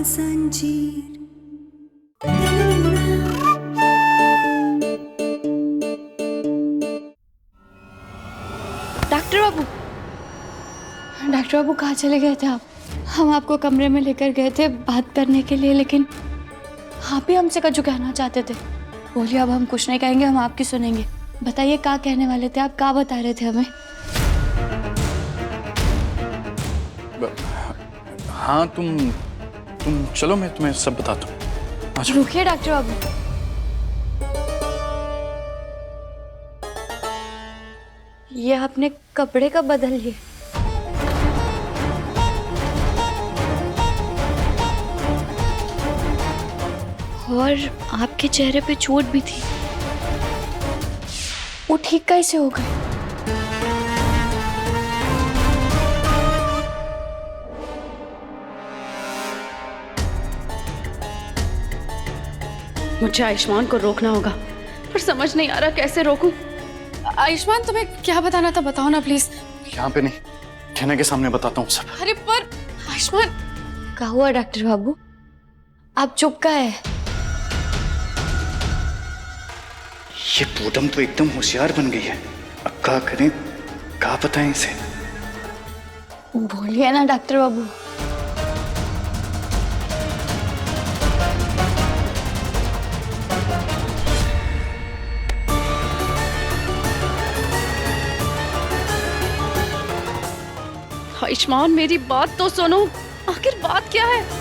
जंजीर। डॉक्टर बाबू कहाँ चले गए थे आप? हम आपको कमरे में लेकर गए थे बात करने के लिए, लेकिन आप ही हमसे कुछ कहना चाहते थे। बोलिए, अब हम कुछ नहीं कहेंगे, हम आपकी सुनेंगे। बताइए, क्या कहने वाले थे आप? क्या बता रहे थे हमें? हाँ, तुम चलो, मैं तुम्हें सब बताता हूँ। रुकिए डॉक्टर बाबू, ये आपने कपड़े कब बदल लिए? और आपके चेहरे पे चोट भी थी, वो ठीक कैसे हो गए? मुझे आयुष्मान को रोकना होगा, पर समझ नहीं आ रहा कैसे रोकूं। आयुष्मान, तुम्हें क्या बताना था, बताओ ना प्लीज। यहाँ पे नहीं, ठेने के सामने बताता हूँ सब। अरे पर आयुष्मान। क्या हुआ डॉक्टर बाबू, आप चुप का है? ये पूनम तो एकदम होशियार बन गई है। अब क्या करें, क्या बताएं इसे? बोलिए ना डॉक्टर बाबू। आयुष्मान, मेरी बात तो सुनो, आखिर बात क्या है?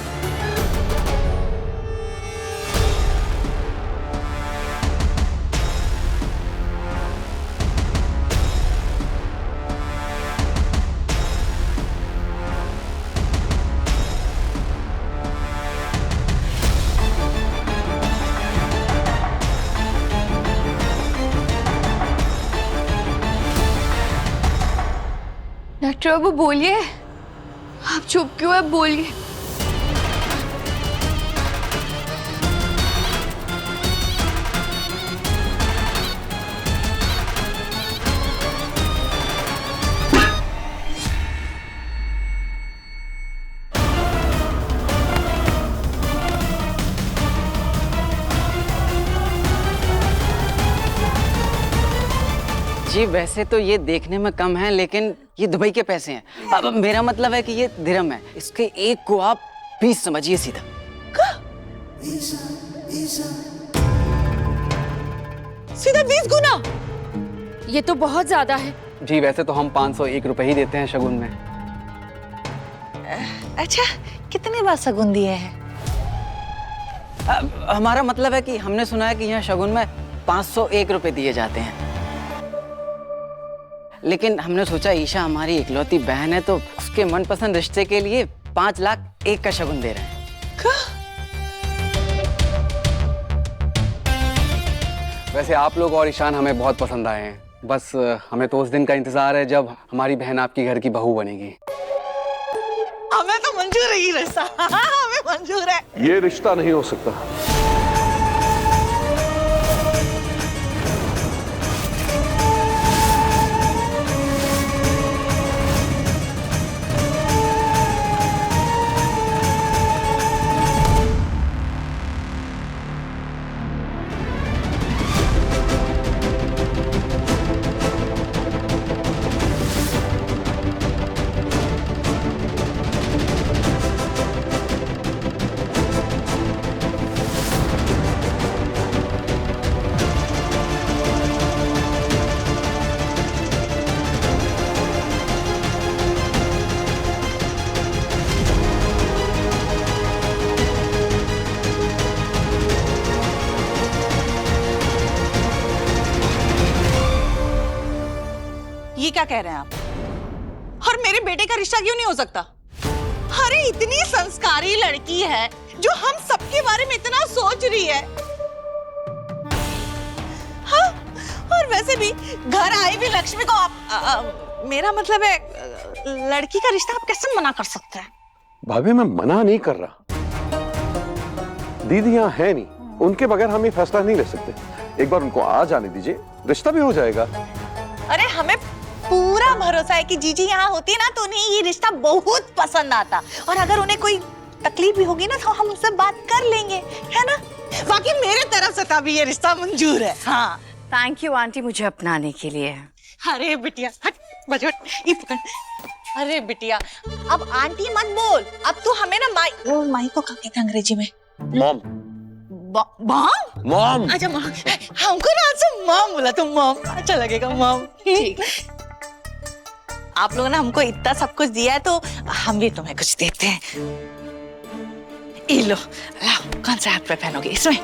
डॉक्टर बाबू बोलिए, आप चुप क्यों है? बोलिए। जी वैसे तो ये देखने में कम है, लेकिन ये दुबई के पैसे हैं। अब मेरा मतलब है कि ये दिरहम है, इसके एक को आप 20 समझिए सीधा। सीधा 20 गुना? ये तो बहुत ज्यादा है। जी वैसे तो हम 501 रुपए ही देते हैं शगुन में। अच्छा, कितनी बार शगुन दिए हैं? हमारा मतलब है कि हमने सुना है कि यहाँ शगुन में 501 रुपए दिए जाते हैं, लेकिन हमने सोचा ईशा हमारी इकलौती बहन है, तो उसके मनपसंद रिश्ते के लिए 5 लाख 1 का शगुन दे रहे हैं। वैसे आप लोग और ईशान हमें बहुत पसंद आए हैं, बस हमें तो उस दिन का इंतजार है जब हमारी बहन आपकी घर की बहू बनेगी। हमें तो मंजूर है ये रिश्ता। हमें मंजूर है। ये रिश्ता नहीं हो सकता। ये क्या कह रहे हैं आप? और मेरे बेटे का रिश्ता क्यों नहीं हो सकता? अरे इतनी संस्कारी लड़की है जो हम सबके बारे में इतना सोच रही है। हाँ, और वैसे भी घर आई भी लक्ष्मी को आप मेरा मतलब है लड़की का रिश्ता आप कैसे मना कर सकते हैं? भाभी मैं मना नहीं कर रहा, दीदी यहाँ है नहीं, उनके बगैर हम ये फैसला नहीं ले सकते। एक बार उनको आ जाने दीजिए, रिश्ता भी हो जाएगा। अरे हमें पूरा भरोसा है कि जीजी यहाँ होती ना तो उन्हें ये रिश्ता बहुत पसंद आता, और अगर उन्हें कोई तकलीफ भी होगी ना तो हम उससे बात कर लेंगे, है ना? बाकी मेरे तरफ से तभी ये रिश्ता मंजूर है। हाँ। थैंक यू आंटी मुझे अपनाने के लिए। अरे बिटिया हट, बच हट, ये पकड़। अरे बिटिया अब आंटी मत बोल, अब तू हमें ना माई को क्या कहते हैं अंग्रेजी में? मॉम। मॉम? मॉम। अच्छा मॉम, हमको ना आज से मॉम बोला तो मॉम अच्छा लगेगा मॉम। ठीक। आप लोगों ने हमको इतना सब कुछ दिया है तो हम भी तुम्हें कुछ देते हैं। ये लो, लाओ, कौन सा हाथ पे पहनोगे इसमें?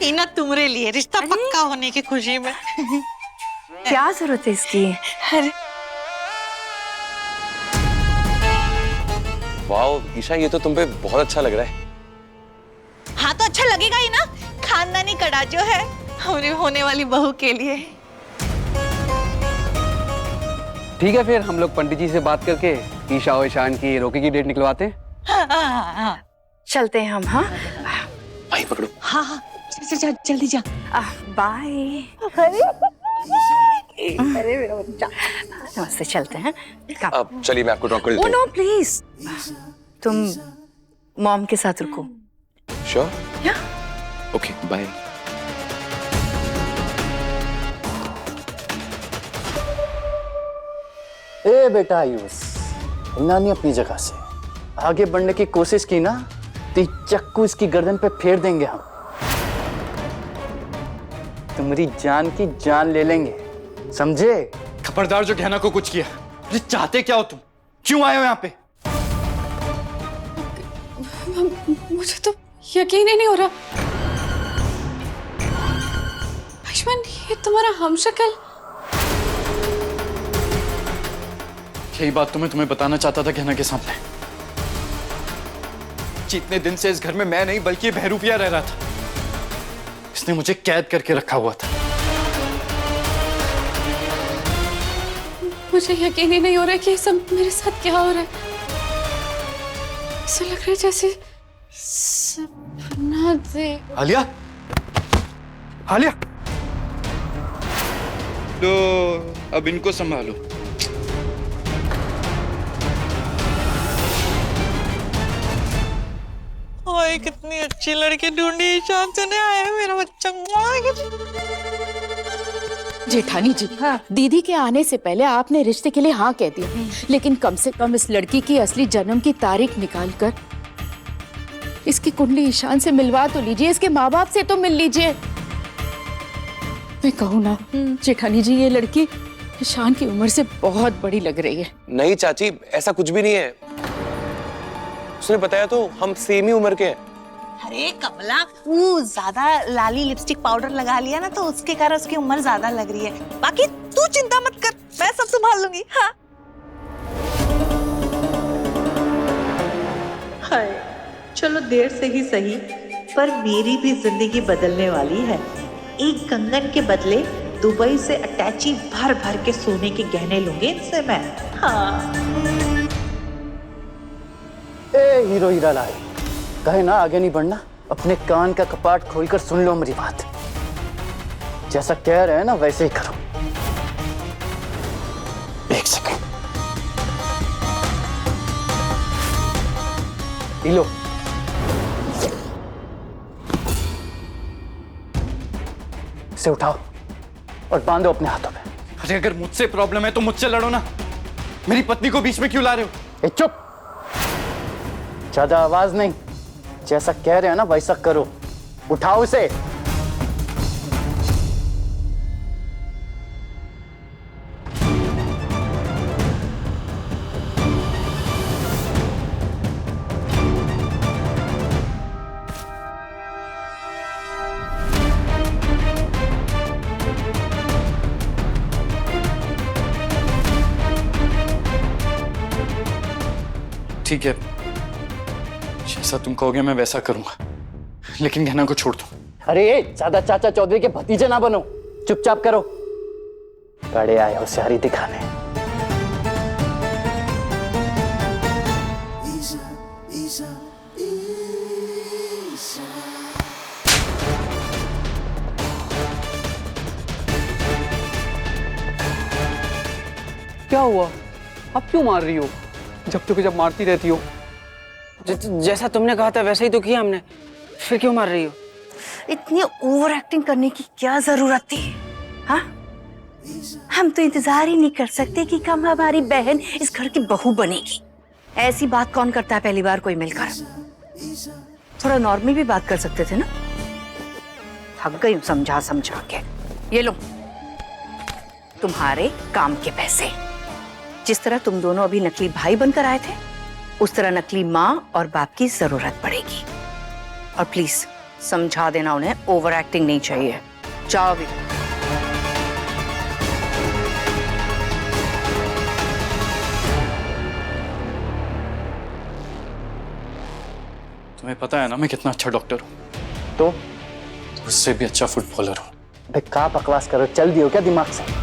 इना तुम्हारे लिए रिश्ता पक्का होने की खुशी में। क्या जरूरत है इसकी? अरे वाह ईशा, ये तो तुम पे बहुत अच्छा लग रहा है। हाँ तो अच्छा लगेगा ही ना, खानदानी कड़ा जो है हमारी होने वाली बहू के लिए। ठीक है, फिर हम लोग पंडित जी से बात करके ईशा और ईशान की रोके की डेट निकलवाते हैं। हाँ। चलते हैं हम। हाँ भाई पकड़ो। हाँ जा, जल्दी जा। बाय। अरे मेरा बच्चा, नमस्ते, चलते हैं। अब चलिए मैं आपको ड्रॉप कर देता ओ हूँ। नो प्लीज, तुम मॉम के साथ रुको। श्योर? या ओके बाय। ए बेटा आयुष, हिलना नहीं अपनी जगह से। आगे बढ़ने की कोशिश की ना तो चक्कू इसकी गर्दन पे फेर देंगे हम। तुम्हारी जान की जान ले लेंगे, समझे? खबरदार जो गहना को कुछ किया। अरे चाहते क्या हो तुम? क्यों आए हो यहाँ पे? मुझे तो यकीन ही नहीं हो रहा। आयुष्मान, ये तुम्हारा हमशक्ल। यही बात तुम्हें बताना चाहता था गहना के सामने। जितने दिन से इस घर में मैं नहीं बल्कि ये बहरूपिया रह रहा था। इसने मुझे कैद करके रखा हुआ था। मुझे यकीन ही नहीं हो रहा कि ये सब मेरे साथ क्या हो रहा है। ऐसा लग रहा है जैसे सपना दे। आलिया, आलिया, लो अब इनको संभालो। ओए कितनी अच्छी लड़की ढूंढी, ईशान से नहीं आया मेरा बच्चा। जेठानी जी, दीदी के आने से पहले आपने रिश्ते के लिए हाँ कह दिया, लेकिन कम से कम इस लड़की की असली जन्म की तारीख निकालकर इसकी कुंडली ईशान से मिलवा तो लीजिए, इसके माँ बाप से तो मिल लीजिए। मैं कहूँ ना जेठानी जी, ये लड़की ईशान की उम्र से बहुत बड़ी लग रही है। नहीं चाची, ऐसा कुछ भी नहीं है। उसने बताया तो हम सेम ही उम्र के हैं। अरे कमला, वो ज्यादा लाली लिपस्टिक पाउडर लगा लिया ना तो उसके कारण उसकी उम्र ज्यादा लग रही है। बाकी तू चिंता मत कर, मैं सब संभाल लूंगी। हाँ हाय, चलो देर से ही सही, पर मेरी भी जिंदगी बदलने वाली है। एक कंगन के बदले दुबई से अटैची भर भर के सोने के गहने लूंगी इनसे मैं। हाँ। ए हीरो हीरा लाए, कहे ना आगे नहीं बढ़ना। अपने कान का कपाट खोलकर सुन लो मेरी बात। जैसा कह रहे हैं ना वैसे ही करो। एक सेकंड, लो। इसे उठाओ और बांधो अपने हाथों पे। अरे अगर मुझसे प्रॉब्लम है तो मुझसे लड़ो ना। मेरी पत्नी को बीच में क्यों ला रहे हो? ए चुप, ज्यादा आवाज नहीं। जैसा कह रहे हैं ना वैसा करो। उठाओ इसे। ठीक है, जैसा तुम कहोगे मैं वैसा करूंगा, लेकिन गहना को छोड़ दो। अरे ज्यादा चाचा चौधरी के भतीजे ना बनो, चुपचाप करो। बड़े आए होशियारी दिखाने। क्या हुआ? आप क्यों मार रही हो? जब मारती रहती हो। जैसा तुमने कहा था वैसा ही तो किया हमने, फिर क्यों मार रही हो? इतनी ओवर एक्टिंग करने की क्या जरूरत थी? हाँ, हम तो इंतजार ही नहीं कर सकते कि कब हमारी बहन इस घर की बहू बनेगी। ऐसी बात कौन करता है पहली बार कोई मिलकर? थोड़ा नॉर्मल भी बात कर सकते थे ना। थक गई हूं समझा समझा के। ये लो तुम्हारे काम के पैसे। जिस तरह तुम दोनों अभी नकली भाई बनकर आए थे, उस तरह नकली माँ और बाप की जरूरत पड़ेगी। और प्लीज समझा देना उन्हें, ओवर एक्टिंग नहीं चाहिए। जाओ अभी। तुम्हें पता है ना मैं कितना अच्छा डॉक्टर हूँ। तो उससे भी अच्छा फुटबॉलर हूँ। भाई का बकवास करो, चल दियो क्या दिमाग से?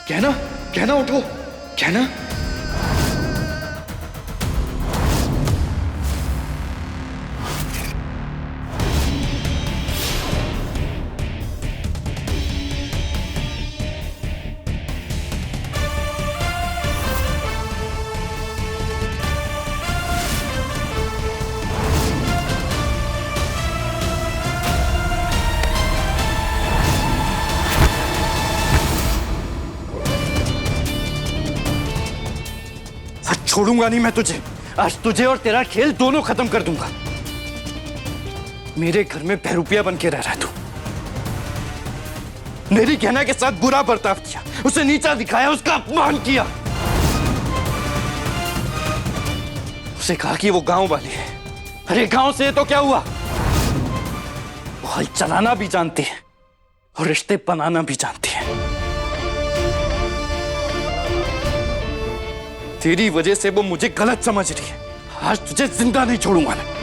कहना, कहना उठो, कहना। छोड़ूंगा नहीं मैं तुझे। आज तुझे और तेरा खेल दोनों खत्म कर दूंगा। मेरे घर में बहरूपिया बन के रह रहा है तू। मेरी कहना के साथ बुरा बर्ताव किया, उसे नीचा दिखाया, उसका अपमान किया। उसे कहा कि वो गांव वाली है। अरे गांव से तो क्या हुआ? वो हल चलाना भी जानती है और रिश्ते बनाना भी जानती है। तेरी वजह से वो मुझे गलत समझ रही है। आज तुझे जिंदा नहीं छोड़ूंगा मैं।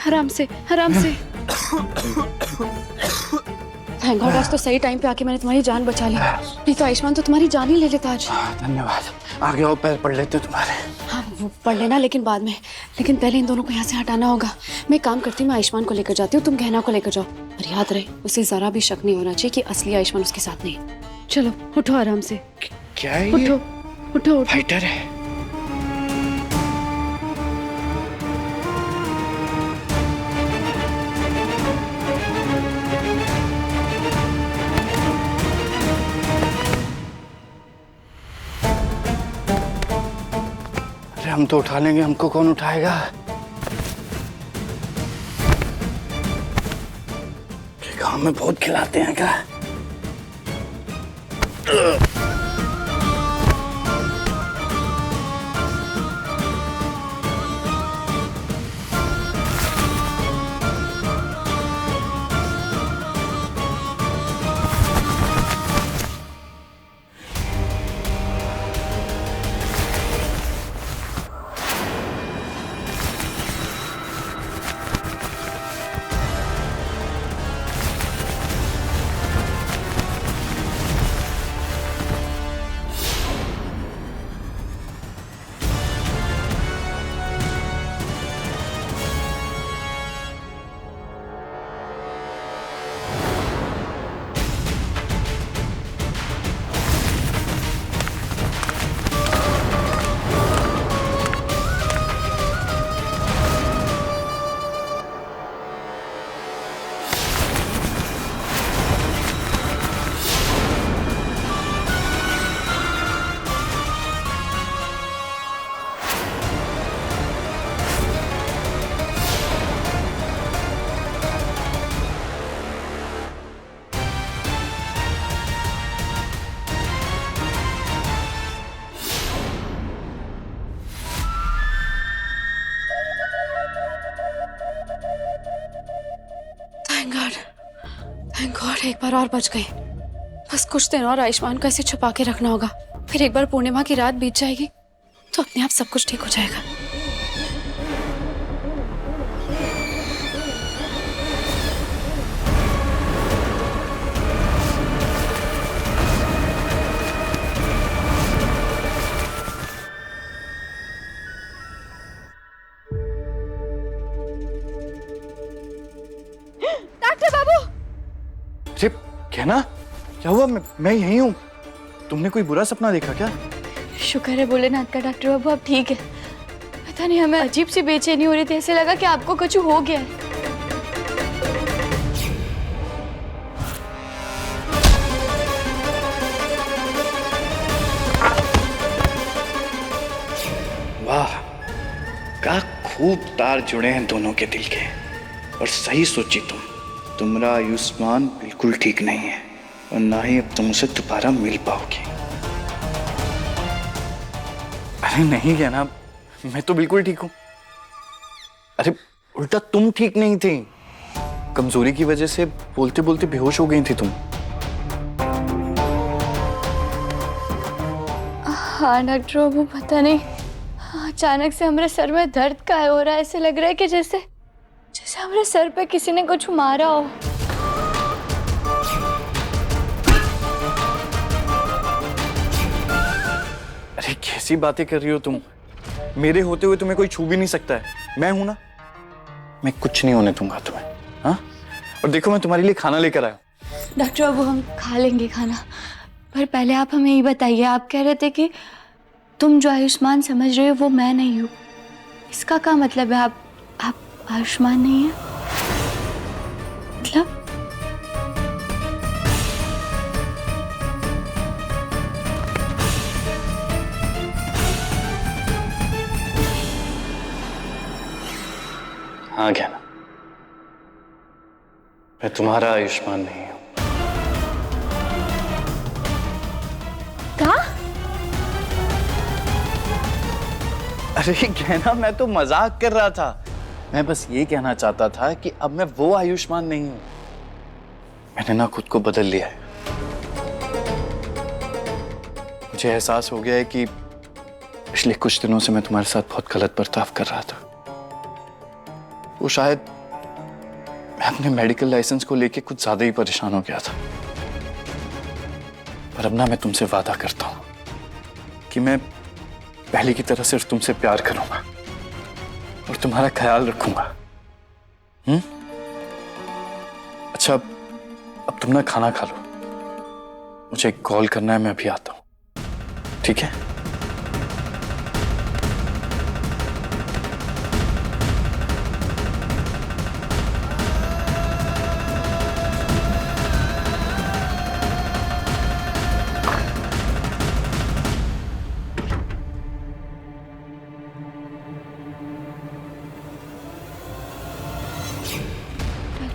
आराम से, आराम से। थैंक गॉड आज तो सही टाइम पे आके मैंने तुम्हारी जान बचा ली। नहीं तो आयुष्मान तो तुम्हारी जान ही ले लेता आज। धन्यवाद। आगे और पैर पड़ लेते तुम्हारे। हाँ वो पढ़ लेना, लेकिन बाद में। लेकिन पहले इन दोनों को यहाँ से हटाना होगा। मैं काम करती हूँ, मैं आयुष्मान को लेकर जाती हूँ, तुम गहना को लेकर जाओ। और याद रहे उसे जरा भी शक नहीं होना चाहिए कि असली आयुष्मान उसके साथ नहीं। चलो उठो आराम से। क्या है उठो उठो उठो। फाइटर है। हम तो उठा लेंगे, हमको कौन उठाएगा? गांव में बहुत खिलाते हैं क्या? एक बार और बच गए। बस कुछ दिन और आयुष्मान को ऐसे छुपा के रखना होगा। फिर एक बार पूर्णिमा की रात बीत जाएगी तो अपने आप सब कुछ ठीक हो जाएगा। डॉक्टर बाबू! अरे कहना क्या हुआ? मैं यही हूँ। तुमने कोई बुरा सपना देखा क्या? शुक्र है भोलेनाथ का डॉक्टर बाबू, आप ठीक है। पता नहीं, हमें अजीब सी बेचैनी हो रही थी, ऐसे लगा कि आपको कुछ हो गया है। वाह, क्या खूब तार जुड़े हैं दोनों के दिल के। और सही सोची तुम्हारा आयुष्मान बिल्कुल ठीक नहीं है और ना ही अब तुम उसे दोबारा मिल पाओगे। अरे नहीं कहना, मैं तो बिल्कुल ठीक हूँ। अरे उल्टा तुम ठीक नहीं थी। कमजोरी की वजह से बोलते बोलते बेहोश हो गई थी तुम। हाँ डॉक्टर बाबू, पता नहीं अचानक से हमारे सर में दर्द का हो रहा है। ऐसे लग रहा है कि जैसे हमारे सर पे किसी ने कुछ मारा हो। अरे कैसी बातें कर रही हो तुम? मेरे होते हुए तुम्हें कोई छू भी नहीं सकता है। मैं हूं ना, मैं कुछ नहीं होने दूंगा तुम्हें। हाँ, और देखो मैं तुम्हारे लिए खाना लेकर आया। डॉक्टर बाबू, हम खा लेंगे खाना, पर पहले आप हमें ये बताइए, आप कह रहे थे कि तुम जो आयुष्मान समझ रहे हो वो मैं नहीं हूँ। इसका क्या मतलब है? आप आयुष्मान नहीं है मतलब? हाँ ज्ञाना, मैं तुम्हारा आयुष्मान नहीं हूं। क्या? अरे कहना, मैं तो मजाक कर रहा था। मैं बस ये कहना चाहता था कि अब मैं वो आयुष्मान नहीं हूं। मैंने ना खुद को बदल लिया है। मुझे एहसास हो गया है कि पिछले कुछ दिनों से मैं तुम्हारे साथ बहुत गलत बर्ताव कर रहा था। वो शायद मैं अपने मेडिकल लाइसेंस को लेके कुछ ज्यादा ही परेशान हो गया था। पर अब ना मैं तुमसे वादा करता हूं कि मैं पहले की तरह सिर्फ तुमसे प्यार करूंगा और तुम्हारा ख्याल रखूंगा। अच्छा, अब तुम ना खाना खा लो। मुझे एक कॉल करना है, मैं अभी आता हूं, ठीक है?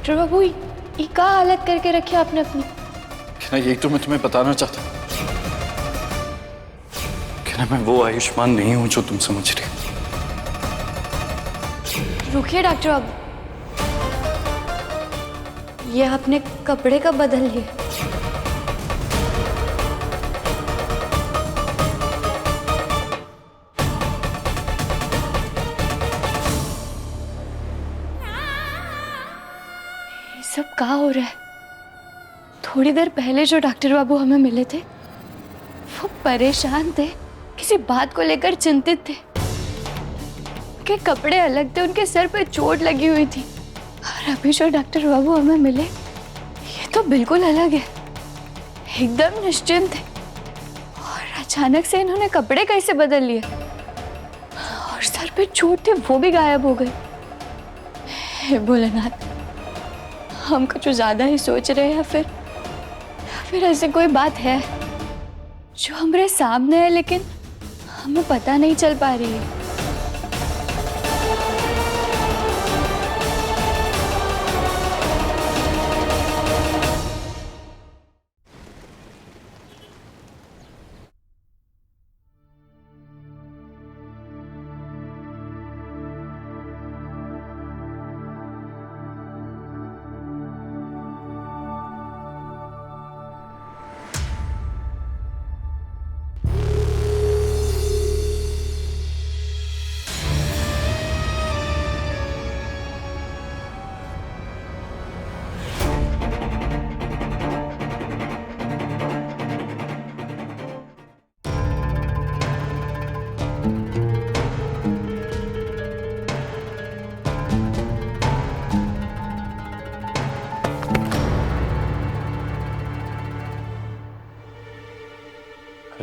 डॉक्टर बाबू, ये क्या हालत करके रखी आपने अपनी? क्या यही तो मैं तुम्हें बताना चाहता हूं। क्या मैं वो आयुष्मान नहीं हूं जो तुम समझ रहे हो। रुकिए डॉक्टर बाबू, ये आपने कपड़े कब बदल लिए? सब कहाँ हो रहा है? थोड़ी देर पहले जो डॉक्टर बाबू हमें मिले थे वो परेशान थे, किसी बात को लेकर चिंतित थे। उनके कपड़े अलग थे, उनके सर पे चोट लगी हुई थी। और अभी जो डॉक्टर बाबू हमें मिले ये तो बिल्कुल अलग है, एकदम निश्चिंत है। और अचानक से इन्होंने कपड़े कैसे बदल लिए और सर पे चोट थे वो भी गायब हो गए। हे भोलेनाथ, हम कुछ ज्यादा ही सोच रहे हैं या फिर ऐसे कोई बात है जो हमारे सामने है लेकिन हमें पता नहीं चल पा रही है।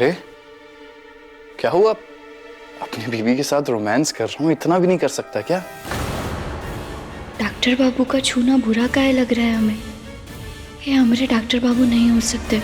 अरे क्या हुआ? अपनी बीवी के साथ रोमांस कर रहा हूँ, इतना भी नहीं कर सकता क्या? डॉक्टर बाबू का छूना बुरा काहे लग रहा है हमें? ये हमारे डॉक्टर बाबू नहीं हो सकते।